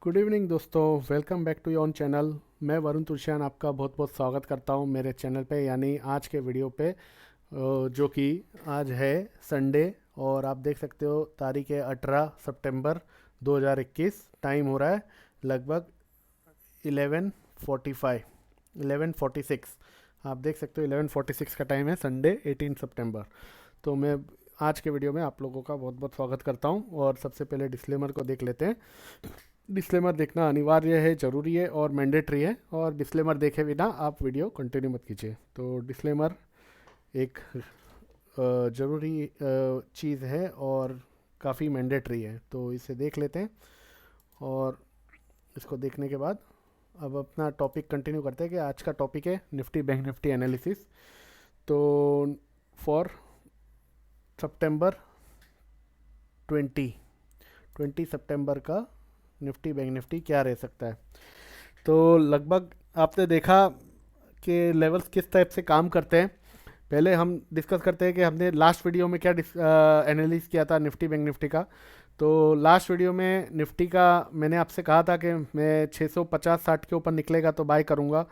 Good evening दोस्तों, welcome back to your channel. मैं वरुण तुलसियान आपका बहुत बहुत स्वागत करता हूं मेरे चैनल पे, यानी आज के वीडियो पे, जो कि आज है संडे। और आप देख सकते हो तारीख है 18 सितंबर 2021। टाइम हो रहा है लगभग 11:45, 11:46। आप देख सकते हो 11:46 का टाइम है, संडे 18 सितंबर। तो मैं आज के वीडियो में आप लोगों का बहुत बहुत स्वागत करता हूं। और सबसे पहले डिस्क्लेमर को देख लेते हैं। डिस्क्लेमर देखना अनिवार्य है, ज़रूरी है और मैंडेटरी है। और डिस्क्लेमर देखे बिना आप वीडियो कंटिन्यू मत कीजिए। तो डिस्क्लेमर एक ज़रूरी चीज़ है और काफ़ी मैंडेटरी है, तो इसे देख लेते हैं। और इसको देखने के बाद अब अपना टॉपिक कंटिन्यू करते हैं कि आज का टॉपिक है निफ्टी बैंक निफ्टी एनालिसिस। तो फॉर सितंबर 20 सितंबर का निफ्टी बैंक निफ्टी क्या रह सकता है। तो लगभग आपने देखा कि लेवल्स किस टाइप से काम करते हैं। पहले हम डिस्कस करते हैं कि हमने लास्ट वीडियो में क्या एनालिस किया था निफ्टी बैंक निफ्टी का। तो लास्ट वीडियो में निफ्टी का मैंने आपसे कहा था कि मैं 650-60 के ऊपर निकलेगा तो बाय करूंगा,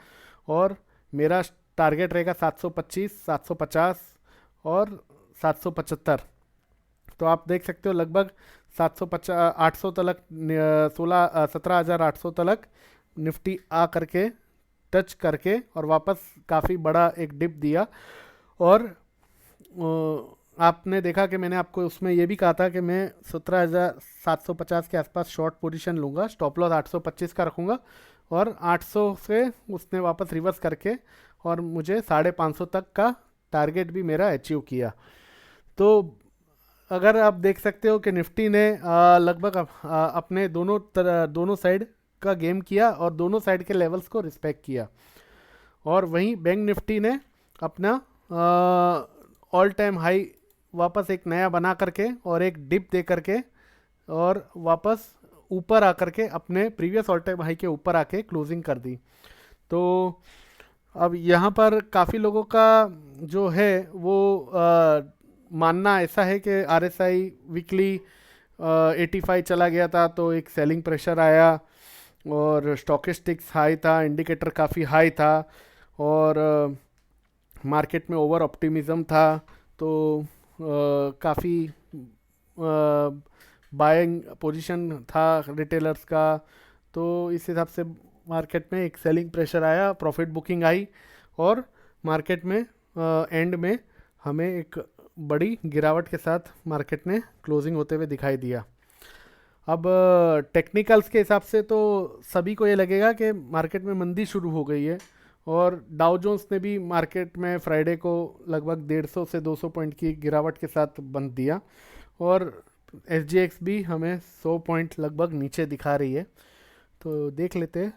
और मेरा टारगेट रहेगा 725, 750 और 775। तो आप देख सकते हो लगभग 750 800 तलक, 17,800 तलक निफ्टी आ करके टच करके और वापस काफ़ी बड़ा एक डिप दिया। और आपने देखा कि मैंने आपको उसमें ये भी कहा था कि मैं 17,750 के आसपास शॉर्ट पोजीशन लूँगा, स्टॉप लॉस 825 का रखूँगा। और 800 से उसने वापस रिवर्स करके और मुझे 550 तक का टारगेट भी मेरा अचीव किया। तो अगर आप देख सकते हो कि निफ्टी ने लगभग अपने दोनों साइड का गेम किया और दोनों साइड के लेवल्स को रिस्पेक्ट किया। और वहीं बैंक निफ्टी ने अपना ऑल टाइम हाई वापस एक नया बना करके और एक डिप दे करके और वापस ऊपर आकर के अपने प्रीवियस ऑल टाइम हाई के ऊपर आके क्लोजिंग कर दी। तो अब यहाँ पर काफ़ी लोगों का जो है वो मानना ऐसा है कि आरएसआई वीकली 85 चला गया था तो एक सेलिंग प्रेशर आया, और स्टॉकिस्टिक्स हाई था, इंडिकेटर काफ़ी हाई था, और मार्केट में ओवर ऑप्टिमिज्म था। तो काफ़ी बाइंग पोजीशन था रिटेलर्स का। तो इस हिसाब से मार्केट में एक सेलिंग प्रेशर आया, प्रॉफिट बुकिंग आई, और मार्केट में एंड में हमें एक बड़ी गिरावट के साथ मार्केट ने क्लोजिंग होते हुए दिखाई दिया। अब टेक्निकल्स के हिसाब से तो सभी को ये लगेगा कि मार्केट में मंदी शुरू हो गई है। और डाउ जोन्स ने भी मार्केट में फ्राइडे को लगभग 150 से 200 पॉइंट की गिरावट के साथ बंद दिया, और एसजीएक्स भी हमें 100 पॉइंट लगभग नीचे दिखा रही है। तो देख लेते हैं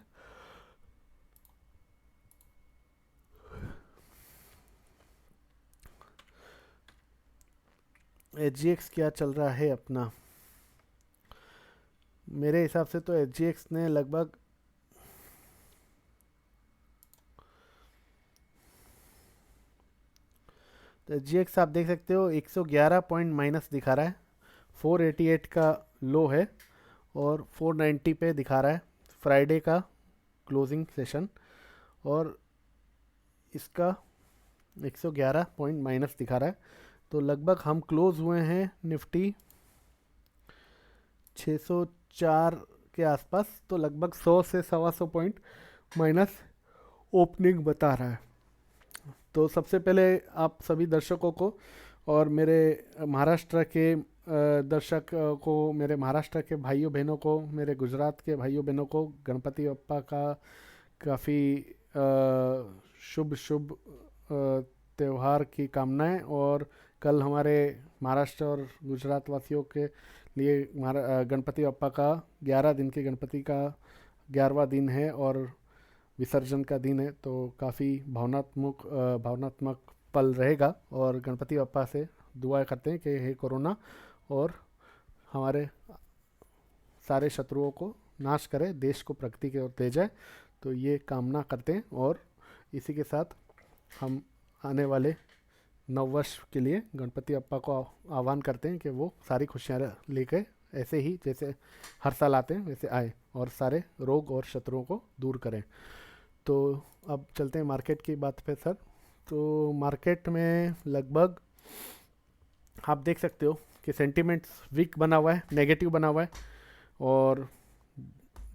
एसजीएक्स क्या चल रहा है अपना। मेरे हिसाब से तो एसजीएक्स ने लगभग तो एसजीएक्स आप देख सकते हो 111 पॉइंट माइनस दिखा रहा है, 488 का लो है और 490 पे दिखा रहा है फ्राइडे का क्लोजिंग सेशन। और इसका 111 पॉइंट माइनस दिखा रहा है। तो लगभग हम क्लोज हुए हैं निफ्टी 604 के आसपास, तो लगभग 100 से 125 पॉइंट माइनस ओपनिंग बता रहा है। तो सबसे पहले आप सभी दर्शकों को और मेरे महाराष्ट्र के दर्शक को, मेरे महाराष्ट्र के भाइयों बहनों को, मेरे गुजरात के भाइयों बहनों को गणपति बप्पा का काफ़ी शुभ शुभ त्यौहार की कामनाएं। और कल हमारे महाराष्ट्र और गुजरात वासियों के लिए गणपति बप्पा का 11 दिन के गणपति का 11वां दिन है और विसर्जन का दिन है। तो काफ़ी भावनात्मक पल रहेगा। और गणपति बप्पा से दुआ करते हैं कि हे कोरोना और हमारे सारे शत्रुओं को नाश करे, देश को प्रगति की ओर ले जाए। तो ये कामना करते हैं और इसी के साथ हम आने वाले नव वर्ष के लिए गणपति बप्पा को आह्वान करते हैं कि वो सारी खुशियाँ लेके ऐसे ही जैसे हर साल आते हैं वैसे आए और सारे रोग और शत्रुओं को दूर करें। तो अब चलते हैं मार्केट की बात पे सर। तो मार्केट में लगभग आप देख सकते हो कि सेंटिमेंट्स वीक बना हुआ है, नेगेटिव बना हुआ है, और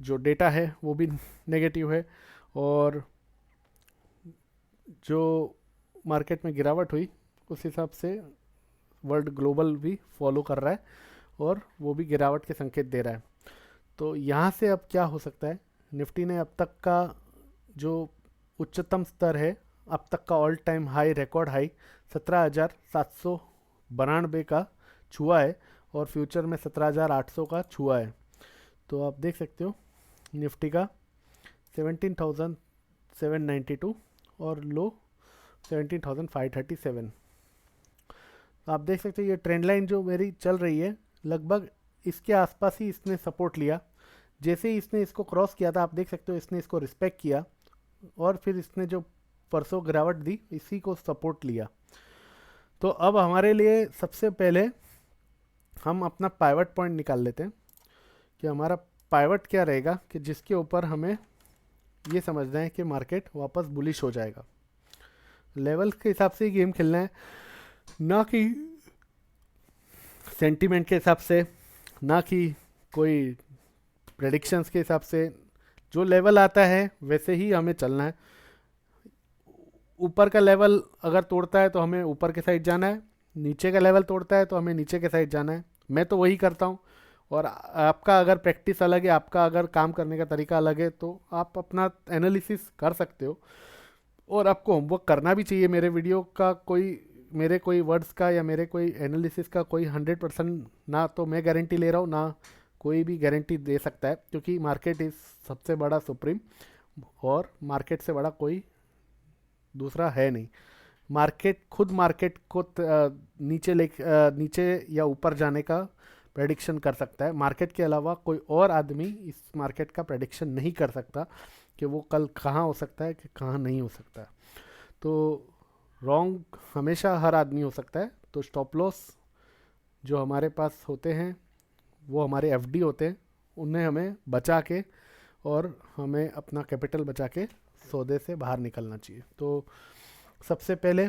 जो डेटा है वो भी नेगेटिव है, और जो मार्केट में गिरावट हुई उस हिसाब से वर्ल्ड ग्लोबल भी फॉलो कर रहा है और वो भी गिरावट के संकेत दे रहा है। तो यहाँ से अब क्या हो सकता है, निफ्टी ने अब तक का जो उच्चतम स्तर है, अब तक का all time high, record high 17,792 का छुआ है और फ्यूचर में 17,800 का छुआ है। तो आप देख सकते हो निफ्टी का 17,792 और लो 17,537। आप देख सकते हो ये ट्रेंड लाइन जो मेरी चल रही है लगभग इसके आसपास ही इसने सपोर्ट लिया। जैसे ही इसने इसको क्रॉस किया था आप देख सकते हो इसने इसको रिस्पेक्ट किया और फिर इसने जो परसों गिरावट दी इसी को सपोर्ट लिया। तो अब हमारे लिए सबसे पहले हम अपना पाइवट पॉइंट निकाल लेते हैं कि हमारा पाइवट क्या रहेगा, कि जिसके ऊपर हमें ये समझना है कि मार्केट वापस बुलिश हो जाएगा। लेवल के हिसाब से ही गेम खेलना है, ना कि सेंटीमेंट के हिसाब से, ना कि कोई प्रेडिक्शंस के हिसाब से। जो लेवल आता है वैसे ही हमें चलना है। ऊपर का लेवल अगर तोड़ता है तो हमें ऊपर के साइड जाना है, नीचे का लेवल तोड़ता है तो हमें नीचे के साइड जाना है। मैं तो वही करता हूँ, और आपका अगर प्रैक्टिस अलग है, आपका अगर काम करने का तरीका अलग है, तो आप अपना एनालिसिस कर सकते हो और आपको होमवर्क करना भी चाहिए। मेरे वीडियो का मेरे कोई वर्ड्स का या मेरे कोई एनालिसिस का कोई 100% ना तो मैं गारंटी ले रहा हूँ, ना कोई भी गारंटी दे सकता है, क्योंकि मार्केट इज सबसे बड़ा सुप्रीम और मार्केट से बड़ा कोई दूसरा है नहीं। मार्केट खुद मार्केट को नीचे या ऊपर जाने का प्रेडिक्शन कर सकता है। मार्केट के अलावा कोई और आदमी इस मार्केट का प्रेडिक्शन नहीं कर सकता कि वो कल कहाँ हो सकता है कि कहाँ नहीं हो सकता। तो रॉन्ग हमेशा हर आदमी हो सकता है। तो स्टॉप लॉस जो हमारे पास होते हैं वो हमारे एफडी होते हैं, उन्हें हमें बचा के और हमें अपना कैपिटल बचा के सौदे से बाहर निकलना चाहिए। तो सबसे पहले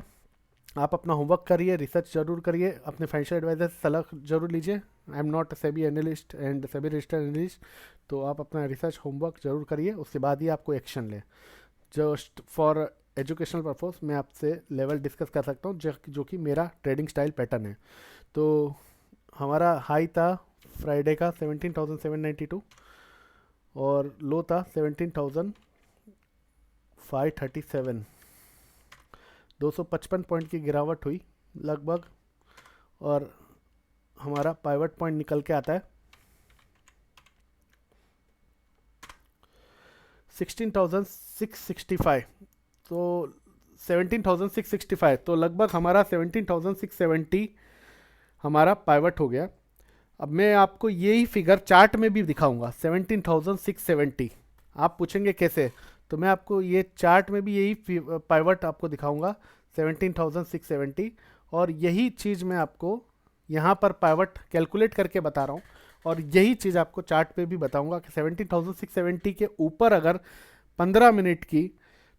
आप अपना होमवर्क करिए, रिसर्च जरूर करिए, अपने फाइनेंशियल एडवाइजर से सलाह जरूर लीजिए। I am not SEBI analyst and SEBI registered analyst, तो आप अपना रिसर्च होमवर्क जरूर करिए, उसके बाद ही आपको एक्शन लें। जस्ट फॉर एजुकेशनल पर्पस मैं आपसे लेवल डिस्कस कर सकता हूँ जो कि मेरा ट्रेडिंग स्टाइल पैटर्न है। तो हमारा हाई था फ्राइडे का 17,792 और लो था 17,537। 255 पॉइंट की गिरावट हुई लगभग, और हमारा पाइवट पॉइंट निकल के आता है 16,665। तो 17,665, तो लगभग हमारा 17,670 हमारा पाइवट हो गया। अब मैं आपको यही फिगर चार्ट में भी दिखाऊंगा 17,670। आप पूछेंगे कैसे, तो मैं आपको ये चार्ट में भी यही पाइवट आपको दिखाऊंगा 17,670, और यही चीज़ मैं आपको यहाँ पर पाइवट कैलकुलेट करके बता रहा हूँ, और यही चीज़ आपको चार्ट पे भी बताऊंगा कि 17,670 के ऊपर अगर 15 मिनट की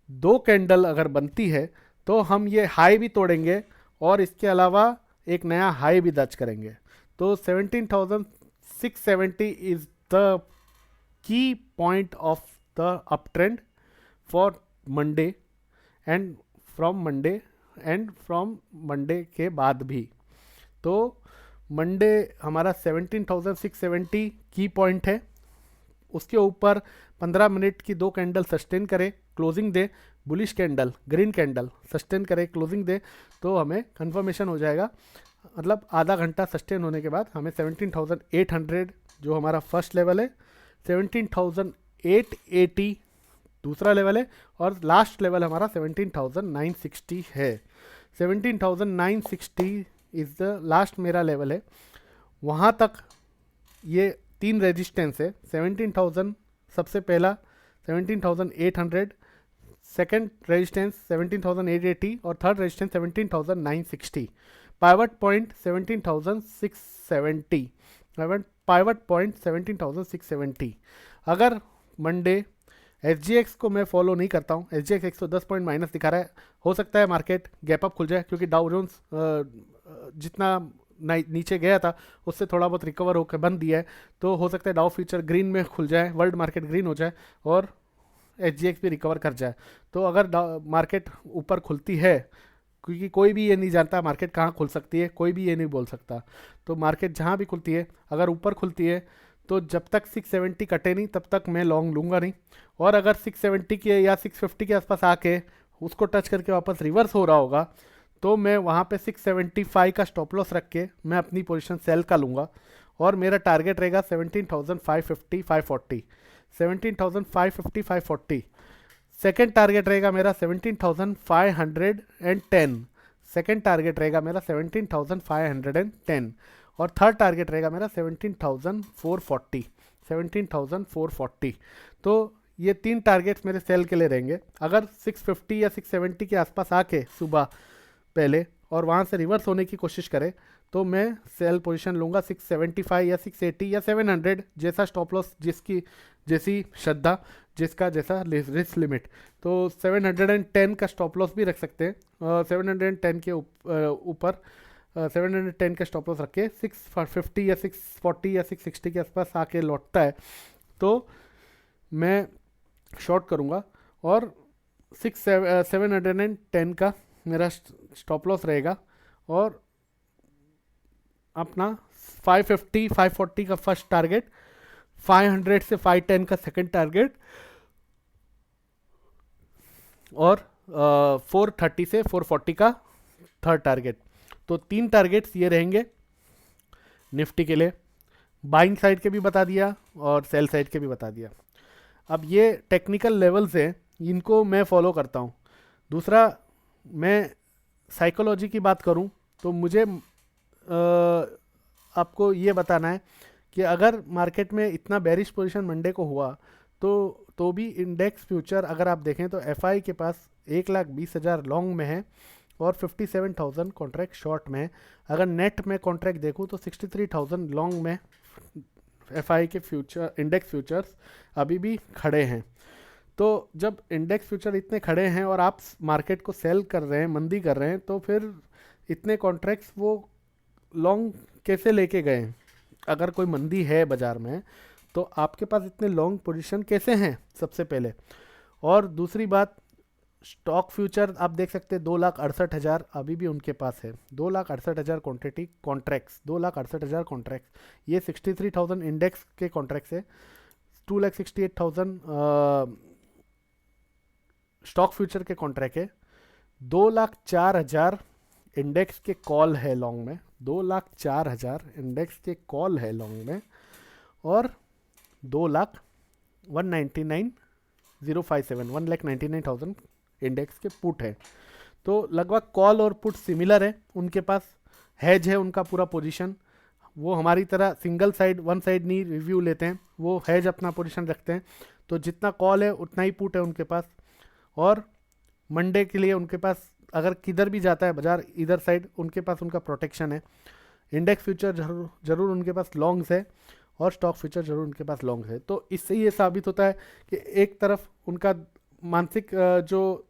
2 कैंडल अगर बनती है तो हम ये हाई भी तोड़ेंगे और इसके अलावा एक नया हाई भी दर्ज करेंगे। तो 17,670 is the key point of the up trend for Monday and from Monday के बाद भी। तो मंडे हमारा 17,670 की पॉइंट है, उसके ऊपर 15 मिनट की 2 कैंडल सस्टेन करे, क्लोजिंग दे, bullish candle, green candle sustain करे, क्लोजिंग दे, तो हमें कंफर्मेशन हो जाएगा। मतलब आधा घंटा सस्टेन होने के बाद हमें 17,800 जो हमारा फर्स्ट लेवल है, 17,880 दूसरा लेवल है, और लास्ट लेवल हमारा 17,960 है। 17,960 इज़ द लास्ट मेरा लेवल है। वहाँ तक ये 3 रेजिस्टेंस है। 17,000 सबसे पहला, 17,800 सेकेंड रेजिस्टेंस, 17,880 और third resistance 17,960। Pivot point 17,670। Pivot point 17,670। अगर मंडे SGX को मैं फॉलो नहीं करता हूँ, SGX 110 पॉइंट माइनस दिखा रहा है, हो सकता है मार्केट गैप अप खुल जाए, क्योंकि डाउ जोन्स जितना नीचे गया था उससे थोड़ा बहुत रिकवर होकर बंद दिया है, तो हो सकता है डाउ फ्यूचर ग्रीन में खुल जाए, वर्ल्ड मार्केट ग्रीन हो जाए और SGX भी रिकवर कर जाए। तो अगर मार्केट ऊपर खुलती है, क्योंकि कोई भी ये नहीं जानता मार्केट कहाँ खुल सकती है, कोई भी ये नहीं बोल सकता, तो मार्केट जहाँ भी खुलती है, अगर ऊपर खुलती है तो जब तक 670 कटे नहीं तब तक मैं लॉन्ग लूँगा नहीं। और अगर 670 के या 650 के आसपास आके उसको टच करके वापस रिवर्स हो रहा होगा, तो मैं वहाँ पे 675 का स्टॉप लॉस रख के मैं अपनी पोजीशन सेल का लूँगा, और मेरा टारगेट रहेगा 17,550 540, 17,550 सेकेंड टारगेट रहेगा मेरा 17,510, सेकेंड टारगेट रहेगा मेरा 17,510, और थर्ड टारगेट रहेगा मेरा 17,440, 17,440। तो ये तीन टारगेट्स मेरे सेल के लिए रहेंगे। अगर 650 या 670 के आसपास आके सुबह पहले और वहाँ से रिवर्स होने की कोशिश करे, तो मैं सेल पोजीशन लूँगा 675 या 680 या 700, जैसा स्टॉप लॉस, जिसकी जैसी श्रद्धा, जिसका जैसा रिस्क लिमिट। तो 710 का स्टॉप लॉस भी रख सकते हैं, 710 के ऊपर 710 का स्टॉप लॉस रख के 650 या 640 या 660 के आसपास आके लौटता है तो मैं शॉर्ट करूँगा, और 710 का मेरा स्टॉप लॉस रहेगा, और अपना 550 540 का फर्स्ट टारगेट, 500 से 510 का सेकंड टारगेट, और 430 से 440 का थर्ड टारगेट। तो तीन टारगेट्स ये रहेंगे निफ्टी के लिए। बाइंग साइड के भी बता दिया और सेल साइड के भी बता दिया। अब ये टेक्निकल लेवल्स हैं, इनको मैं फॉलो करता हूँ। दूसरा, मैं साइकोलॉजी की बात करूँ तो मुझे आपको ये बताना है कि अगर मार्केट में इतना बेरिश पोजीशन मंडे को हुआ तो भी इंडेक्स फ्यूचर अगर आप देखें तो FI के पास 1,20,000 लॉन्ग में है और 57,000 कॉन्ट्रैक्ट शॉर्ट में है। अगर नेट में कॉन्ट्रैक्ट देखूँ तो 63,000 लॉन्ग में FI के फ्यूचर इंडेक्स फ्यूचर्स अभी भी खड़े हैं। तो जब इंडेक्स फ्यूचर इतने खड़े हैं और आप मार्केट को सेल कर रहे हैं, मंदी कर रहे हैं, तो फिर इतने कॉन्ट्रैक्ट्स वो लॉन्ग कैसे लेके गए? अगर कोई मंदी है बाज़ार में तो आपके पास इतने लॉन्ग पोजीशन कैसे हैं, सबसे पहले। और दूसरी बात, स्टॉक फ्यूचर आप देख सकते हैं 2,68,000 अभी भी उनके पास है, 2,68,000 क्वांटिटी कॉन्ट्रैक्ट्स, 2,68,000 कॉन्ट्रैक्ट्स। ये 63,000 इंडेक्स के कॉन्ट्रैक्ट्स है, 2,68,000 स्टॉक फ्यूचर के कॉन्ट्रैक्ट है, 2,04,000 इंडेक्स के कॉल है लॉन्ग में, 2,04,000 इंडेक्स के कॉल है लॉन्ग में, और 1,99,000 इंडेक्स के पुट है। तो लगभग कॉल और पुट सिमिलर है, उनके पास हैज है उनका पूरा पोजीशन। वो हमारी तरह सिंगल साइड वन साइड नहीं रिव्यू लेते हैं, वो हैज अपना पोजीशन रखते हैं। तो जितना कॉल है उतना ही पुट है उनके पास, और मंडे के लिए उनके पास अगर किधर भी जाता है बाजार इधर साइड, उनके पास उनका प्रोटेक्शन है। इंडेक्स फ्यूचर जरूर उनके पास लॉन्ग्स है और स्टॉक फ्यूचर जरूर उनके पास लॉन्ग है। तो इससे ये साबित होता है कि एक तरफ उनका मानसिक जो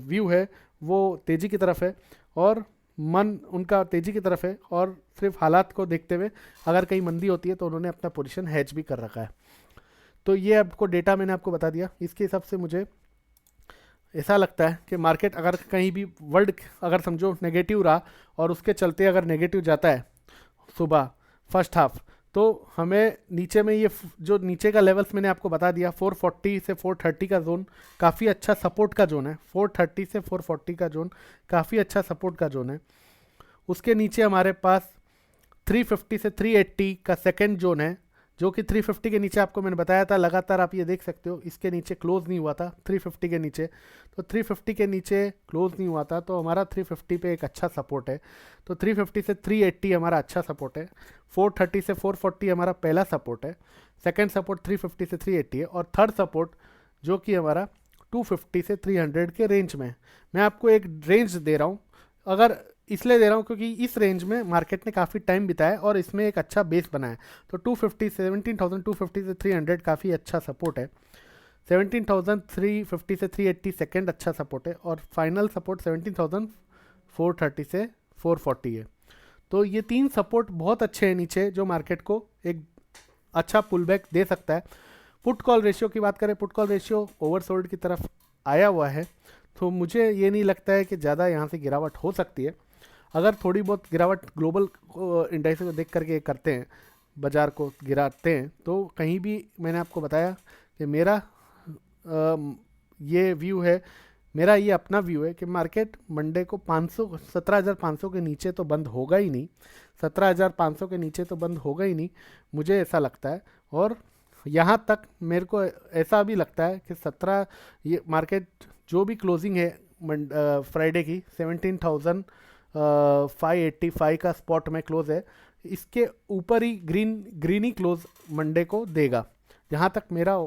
व्यू है वो तेज़ी की तरफ है, और मन उनका तेज़ी की तरफ है, और सिर्फ हालात को देखते हुए अगर कहीं मंदी होती है तो उन्होंने अपना पोजीशन हैज भी कर रखा है। तो ये आपको डेटा मैंने आपको बता दिया। इसके हिसाब से मुझे ऐसा लगता है कि मार्केट अगर कहीं भी वर्ल्ड अगर समझो नेगेटिव रहा और उसके चलते अगर नेगेटिव जाता है सुबह फर्स्ट हाफ, तो हमें नीचे में ये जो नीचे का लेवल्स मैंने आपको बता दिया, 440 से 430 का जोन काफ़ी अच्छा सपोर्ट का जोन है, 430 से 440 का जोन काफ़ी अच्छा सपोर्ट का जोन है। उसके नीचे हमारे पास 350 से 380 का सेकेंड जोन है, जो कि 350 के नीचे आपको मैंने बताया था, लगातार आप ये देख सकते हो इसके नीचे क्लोज नहीं हुआ था 350 के नीचे। तो 350 के नीचे क्लोज नहीं हुआ था, तो हमारा 350 पे एक अच्छा सपोर्ट है। तो 350 से 380 हमारा अच्छा सपोर्ट है, 430 से 440 हमारा पहला सपोर्ट है, सेकंड सपोर्ट 350 से 380 है, और थर्ड सपोर्ट जो कि हमारा 250 से 300 के रेंज में है। मैं आपको एक रेंज दे रहा हूँ, अगर इसलिए दे रहा हूँ क्योंकि इस रेंज में मार्केट ने काफ़ी टाइम बिताया और इसमें एक अच्छा बेस बनाया। तो 250 17,250 से 300 काफ़ी अच्छा सपोर्ट है। 17,350 से 380 सेकेंड अच्छा सपोर्ट है और फाइनल सपोर्ट 17,430 से 440 है। तो ये तीन सपोर्ट बहुत अच्छे हैं नीचे, जो मार्केट को एक अच्छा पुल बैक दे सकता है। पुट कॉल रेशियो की बात करें, पुट कॉल रेशियो ओवरसोल्ड की तरफ आया हुआ है, तो मुझे ये नहीं लगता है कि ज़्यादा यहाँ से गिरावट हो सकती है। अगर थोड़ी बहुत गिरावट ग्लोबल इंडेक्स को देख करके करते हैं, बाज़ार को गिराते हैं, तो कहीं भी मैंने आपको बताया कि मेरा ये व्यू है, मेरा ये अपना व्यू है कि मार्केट मंडे को 500 17,500 के नीचे तो बंद होगा ही नहीं, 17,500 के नीचे तो बंद होगा ही नहीं, मुझे ऐसा लगता है। और यहाँ तक मेरे को ऐसा भी लगता है कि 17 ये मार्केट जो भी क्लोजिंग है फ्राइडे की 17,585 का स्पॉट में क्लोज है, इसके ऊपर ही ग्रीन ही क्लोज मंडे को देगा। जहाँ तक मेरा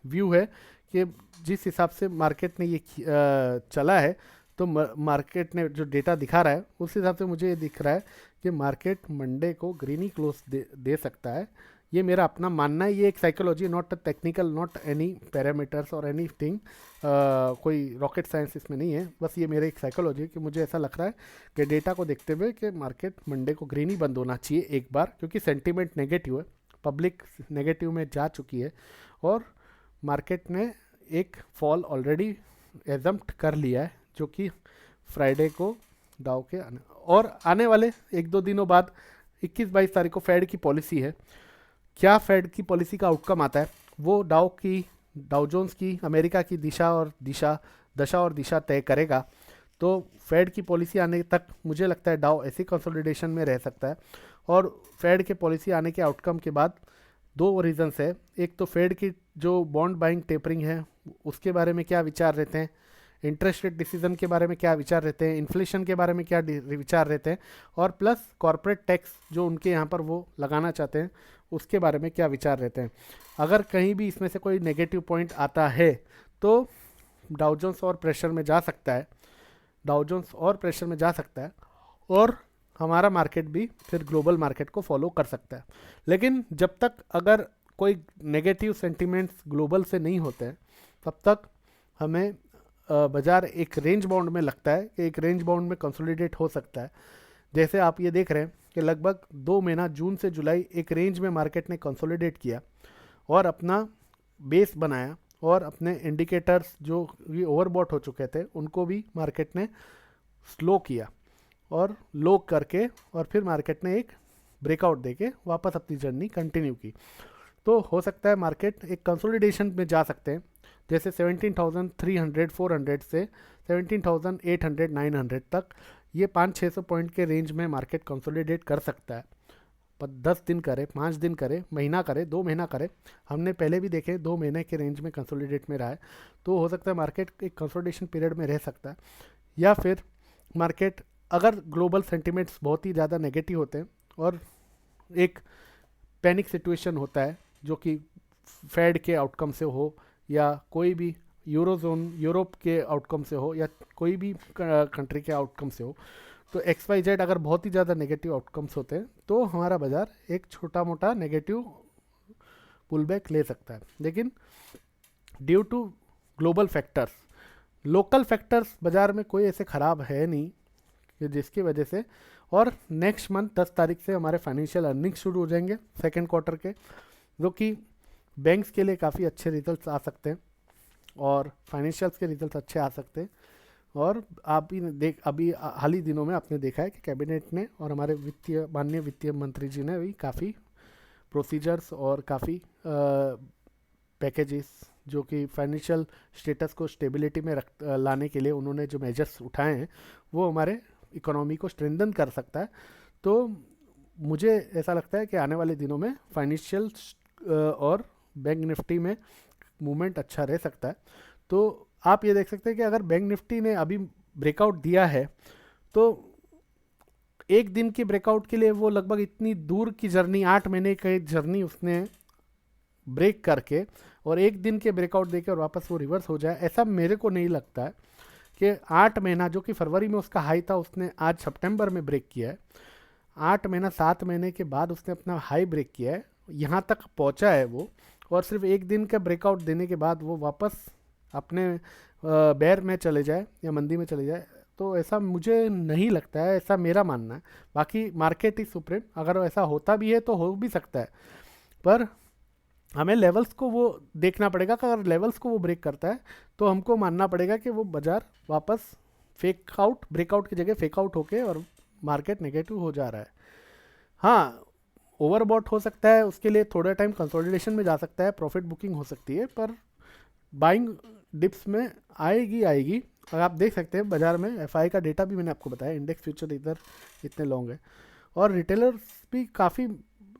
व्यू है कि जिस हिसाब से मार्केट ने ये चला है, तो मार्केट ने जो डेटा दिखा रहा है उस हिसाब से मुझे ये दिख रहा है कि मार्केट मंडे को ग्रीन ही क्लोज दे सकता है। ये मेरा अपना मानना है, ये एक psychology, not technical, not any parameters और एनी थिंग, कोई रॉकेट साइंस इसमें नहीं है, बस ये मेरा एक साइकोलॉजी है कि मुझे ऐसा लग रहा है कि डेटा को देखते हुए कि मार्केट मंडे को ग्रीन ही बंद होना चाहिए एक बार, क्योंकि सेंटीमेंट नेगेटिव है, पब्लिक नेगेटिव में जा चुकी है और मार्केट ने एक फॉल ऑलरेडी एजम्प्ट कर लिया है, जो कि फ्राइडे को डाउ के आने वाले एक दो दिनों बाद 21-22 तारीख को फेड की पॉलिसी है। क्या फेड की पॉलिसी का आउटकम आता है, वो डाउ जोन्स की, अमेरिका की दशा और दिशा तय करेगा। तो फेड की पॉलिसी आने तक मुझे लगता है डाउ ऐसी कंसोलिडेशन में रह सकता है। और फेड के पॉलिसी आने के आउटकम के बाद दो रीजंस है, एक तो फेड की जो बॉन्ड बाइंग टेपरिंग है उसके बारे में क्या विचार रहते हैं, इंटरेस्ट रेट डिसीजन के बारे में क्या विचार रहते हैं, इन्फ्लेशन के बारे में क्या विचार रहते हैं, और प्लस कॉर्पोरेट टैक्स जो उनके यहाँ पर वो लगाना चाहते हैं उसके बारे में क्या विचार रहते हैं। अगर कहीं भी इसमें से कोई नेगेटिव पॉइंट आता है तो डाउ जोन्स और प्रेशर में जा सकता है, और हमारा मार्केट भी फिर ग्लोबल मार्केट को फॉलो कर सकता है। लेकिन जब तक अगर कोई नेगेटिव सेंटिमेंट्स ग्लोबल से नहीं होते हैं, तब तक हमें बाज़ार एक रेंज बाउंड में लगता है कि एक रेंज बाउंड में कंसोलिडेट हो सकता है। जैसे आप ये देख रहे हैं कि लगभग 2 महीना जून से जुलाई एक रेंज में मार्केट ने कंसोलिडेट किया और अपना बेस बनाया, और अपने इंडिकेटर्स जो भी ओवरबॉट हो चुके थे उनको भी मार्केट ने स्लो किया और लो करके, और फिर मार्केट ने एक ब्रेकआउट देके वापस अपनी जर्नी कंटिन्यू की। तो हो सकता है मार्केट एक कंसोलिडेशन में जा सकते हैं, जैसे 17,300 400 से 17,800 900 तक, ये 500-600 पॉइंट के रेंज में मार्केट कंसोलिडेट कर सकता है। पर 10 दिन करे, 5 दिन करे, महीना करे, 2 महीना करे, हमने पहले भी देखे 2 महीने के रेंज में कंसोलिडेट में रहा है। तो हो सकता है मार्केट एक कंसोलिडेशन पीरियड में रह सकता है, या फिर मार्केट अगर ग्लोबल सेंटिमेंट्स बहुत ही ज़्यादा नेगेटिव होते हैं और एक पैनिक सिचुएशन होता है, जो कि फेड के आउटकम से हो या कोई भी यूरोप के आउटकम से हो या कोई भी कंट्री के आउटकम से हो, तो XYZ अगर बहुत ही ज़्यादा नेगेटिव आउटकम्स होते हैं तो हमारा बाज़ार एक छोटा मोटा नेगेटिव पुल बैक ले सकता है। लेकिन due to global factors, local factors बाज़ार में कोई ऐसे ख़राब है नहीं कि जिसकी वजह से, और नेक्स्ट मंथ 10 तारीख से हमारे फाइनेंशियल अर्निंग्स शुरू हो जाएंगे सेकेंड क्वार्टर के, जो कि बैंक्स के लिए काफ़ी अच्छे रिजल्ट्स आ सकते हैं और फाइनेंशियल्स के रिजल्ट्स अच्छे आ सकते हैं। और आप भी अभी हाल ही दिनों में आपने देखा है कि कैबिनेट ने और हमारे माननीय वित्तीय मंत्री जी ने भी काफ़ी प्रोसीजर्स और काफ़ी पैकेजेस जो कि फाइनेंशियल स्टेटस को स्टेबिलिटी में लाने के लिए उन्होंने जो मेजर्स उठाए हैं, वो हमारे इकोनॉमी को स्ट्रेंथन कर सकता है। तो मुझे ऐसा लगता है कि आने वाले दिनों में फाइनेंशियल और बैंक निफ्टी में मूवमेंट अच्छा रह सकता है। तो आप ये देख सकते हैं कि अगर बैंक निफ्टी ने अभी ब्रेकआउट दिया है, तो एक दिन के ब्रेकआउट के लिए वो लगभग इतनी दूर की जर्नी, 8 महीने की जर्नी उसने ब्रेक करके और एक दिन के ब्रेकआउट देकर वापस वो रिवर्स हो जाए, ऐसा मेरे को नहीं लगता है कि 8 महीना जो कि फरवरी में उसका हाई था, उसने आज सितंबर में ब्रेक किया है। 8 महीना 7 महीने के बाद उसने अपना हाई ब्रेक किया है, यहाँ तक पहुँचा है वो, और सिर्फ एक दिन का ब्रेकआउट देने के बाद वो वापस अपने बेयर में चले जाए या मंदी में चले जाए, तो ऐसा मुझे नहीं लगता है, ऐसा मेरा मानना है। बाकी मार्केट ही सुप्रीम, अगर ऐसा होता भी है तो हो भी सकता है, पर हमें लेवल्स को वो देखना पड़ेगा कि अगर लेवल्स को वो ब्रेक करता है तो हमको मानना पड़ेगा कि वो बाजार वापस फेक आउट, ब्रेकआउट की जगह फेक आउट होके और मार्केट नेगेटिव हो जा रहा है। हाँ, ओवरबॉट हो सकता है, उसके लिए थोड़ा टाइम कंसोलिडेशन में जा सकता है, प्रॉफिट बुकिंग हो सकती है, पर बाइंग डिप्स में आएगी आएगी। और आप देख सकते हैं बाजार में एफआई का डेटा भी मैंने आपको बताया, इंडेक्स फ्यूचर इधर इतने लॉन्ग है, और रिटेलर्स भी काफ़ी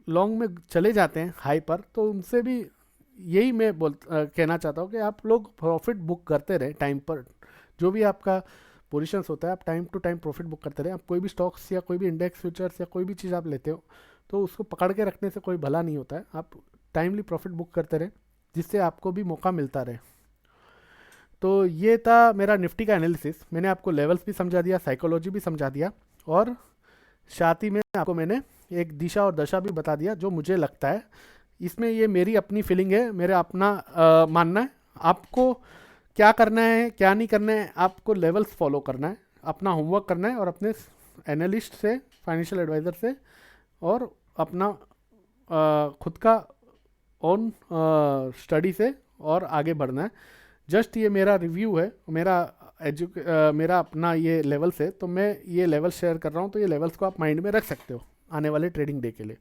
लॉन्ग में चले जाते हैं हाई पर, तो उनसे भी यही मैं कहना चाहता हूँ कि आप लोग प्रॉफिट बुक करते रहें टाइम पर। जो भी आपका पोजीशंस होता है, आप time to time profit book करते रहें। आप कोई भी स्टॉक्स या कोई भी इंडेक्स फ्यूचर्स या कोई भी चीज़ आप लेते हो तो उसको पकड़ के रखने से कोई भला नहीं होता है, आप टाइमली प्रॉफिट बुक करते रहें, जिससे आपको भी मौका मिलता रहे। तो ये था मेरा निफ्टी का एनालिसिस। मैंने आपको लेवल्स भी समझा दिया, साइकोलॉजी भी समझा दिया, और साथ ही में आपको मैंने एक दिशा और दशा भी बता दिया जो मुझे लगता है। इसमें ये मेरी अपनी फीलिंग है, मेरा अपना मानना है। आपको क्या करना है क्या नहीं करना है, आपको लेवल्स फॉलो करना है, अपना होमवर्क करना है, और अपने एनालिस्ट से, फाइनेंशियल एडवाइज़र से, और अपना खुद का ओन स्टडी से और आगे बढ़ना है। जस्ट ये मेरा रिव्यू है, मेरा अपना ये लेवल्स है, तो मैं ये लेवल शेयर कर रहा हूँ, तो ये लेवल्स को आप माइंड में रख सकते हो आने वाले ट्रेडिंग डे के लिए।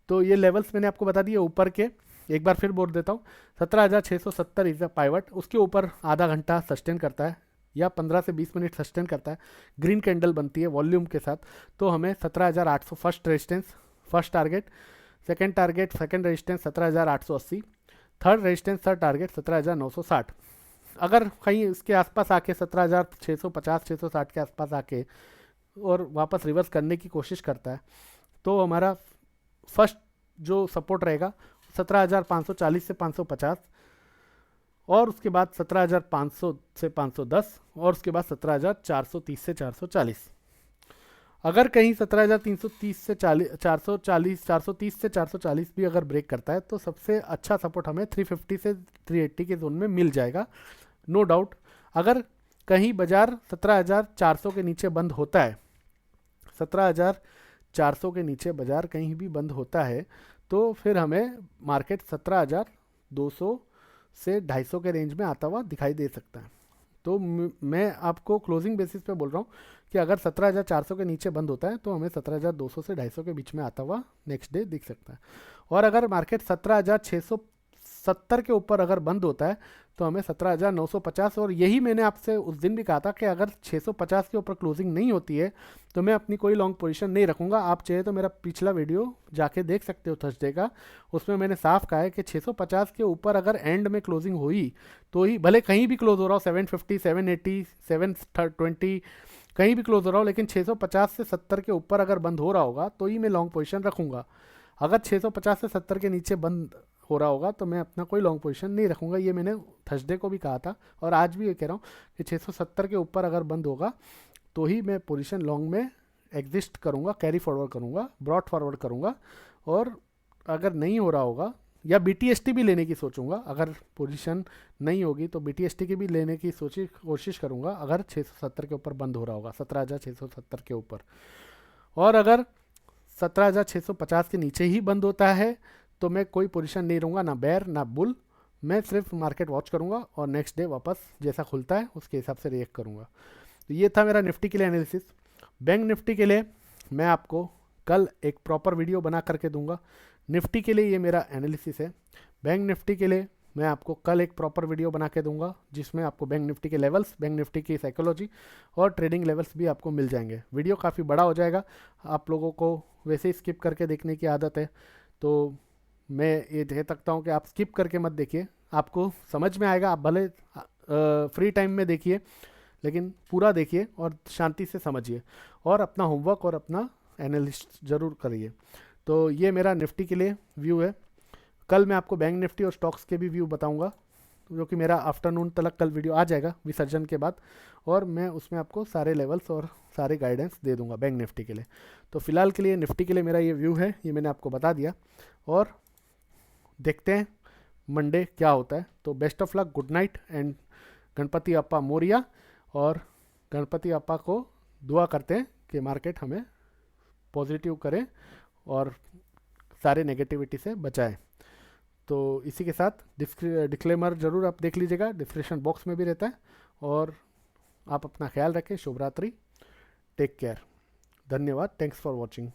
तो ये लेवल्स मैंने आपको बता दिए ऊपर के, एक बार फिर बोल देता हूँ। 17,670 इज अ पाइवट, उसके ऊपर आधा घंटा सस्टेन करता है या 15 से 20 मिनट सस्टेन करता है, ग्रीन कैंडल बनती है वॉल्यूम के साथ, तो हमें 17,800 first resistance, first target, second resistance 17,880, third resistance, third target 17,960। अगर कहीं इसके आसपास आके 17,650 660 के आसपास आके और वापस रिवर्स करने की कोशिश करता है, तो हमारा फर्स्ट जो सपोर्ट रहेगा 17,540 से 550, और उसके बाद 17,500 से 510, और उसके बाद 17,430 से 440। अगर कहीं 17,330 से 430 से 440 भी अगर ब्रेक करता है, तो सबसे अच्छा सपोर्ट हमें 350 से 380 के जोन में मिल जाएगा, नो डाउट। अगर कहीं बाजार 17,400 के नीचे बंद होता है, 17,400 के नीचे बाजार कहीं भी बंद होता है, तो फिर हमें मार्केट 17,200 से 250 के रेंज में आता हुआ दिखाई दे सकता है। तो मैं आपको क्लोजिंग बेसिस पे बोल रहा हूँ कि अगर 17,400 के नीचे बंद होता है तो हमें 17,200 से 250 के बीच में आता हुआ नेक्स्ट डे दिख सकता है। और अगर मार्केट 17,670 के ऊपर अगर बंद होता है तो हमें 17,950, और यही मैंने आपसे उस दिन भी कहा था कि अगर 650 के ऊपर क्लोजिंग नहीं होती है तो मैं अपनी कोई लॉन्ग पोजीशन नहीं रखूंगा। आप चाहे तो मेरा पिछला वीडियो जाके देख सकते हो थर्सडे का, उसमें मैंने साफ कहा है कि 650 के ऊपर अगर एंड में क्लोजिंग हुई तो ही, भले कहीं भी क्लोज हो रहा हो 750 780 720 कहीं भी क्लोज हो रहा हो, लेकिन 650 से 70 के ऊपर अगर बंद हो रहा होगा तो ही मैं लॉन्ग पोजीशन रखूंगा। अगर 650 से 70 के नीचे बंद हो रहा होगा तो मैं अपना कोई लॉन्ग पोजीशन नहीं रखूंगा। ये मैंने थर्सडे को भी कहा था और आज भी ये कह रहा हूँ कि 670 के ऊपर अगर बंद होगा तो ही मैं पोजीशन लॉन्ग में एग्जिस्ट करूँगा, कैरी फॉरवर्ड करूँगा, ब्रॉड फॉरवर्ड करूँगा। और अगर नहीं हो रहा होगा या BTST भी लेने की सोचूंगा, अगर पोजीशन नहीं होगी तो BTST की भी लेने की कोशिश करूँगा अगर 670 के ऊपर बंद हो रहा होगा, 17,670 के ऊपर। और अगर 17,650 के नीचे ही बंद होता है तो मैं कोई पोजीशन नहीं रहूँगा, ना बेयर ना बुल, मैं सिर्फ मार्केट वॉच करूँगा और नेक्स्ट डे वापस जैसा खुलता है उसके हिसाब से रिएक्ट करूँगा। तो ये था मेरा निफ्टी के लिए एनालिसिस। बैंक निफ्टी के लिए मैं आपको कल एक प्रॉपर वीडियो बना करके दूंगा। निफ्टी के लिए ये मेरा एनालिसिस है। बैंक निफ्टी के लिए मैं आपको कल एक प्रॉपर वीडियो बना के दूंगा जिसमें आपको बैंक निफ्टी के लेवल्स, बैंक निफ्टी की साइकोलॉजी और ट्रेडिंग लेवल्स भी आपको मिल जाएंगे। वीडियो काफ़ी बड़ा हो जाएगा, आप लोगों को वैसे ही स्किप करके देखने की आदत है, तो मैं ये कह सकता हूँ कि आप स्किप करके मत देखिए, आपको समझ में आएगा। आप भले फ्री टाइम में देखिए लेकिन पूरा देखिए और शांति से समझिए और अपना होमवर्क और अपना एनालिस्ट ज़रूर करिए। तो ये मेरा निफ्टी के लिए व्यू है। कल मैं आपको बैंक निफ्टी और स्टॉक्स के भी व्यू बताऊंगा। जो कि मेरा आफ्टरनून तक कल वीडियो आ जाएगा विसर्जन के बाद, और मैं उसमें आपको सारे लेवल्स और सारे गाइडेंस दे दूंगा बैंक निफ्टी के लिए। तो फिलहाल के लिए निफ्टी के लिए मेरा ये व्यू है, ये मैंने आपको बता दिया, और देखते हैं मंडे क्या होता है। तो best of luck, good night, and Ganpati Appa Morya. और गणपति अप्पा को दुआ करते हैं कि मार्केट हमें पॉजिटिव करे और सारे नेगेटिविटी से बचाए। तो इसी के साथ डिस्क्लेमर जरूर आप देख लीजिएगा, डिस्क्रिप्शन बॉक्स में भी रहता है। और आप अपना ख्याल रखें, शुभ रात्रि, टेक केयर, धन्यवाद, थैंक्स फॉर वॉचिंग।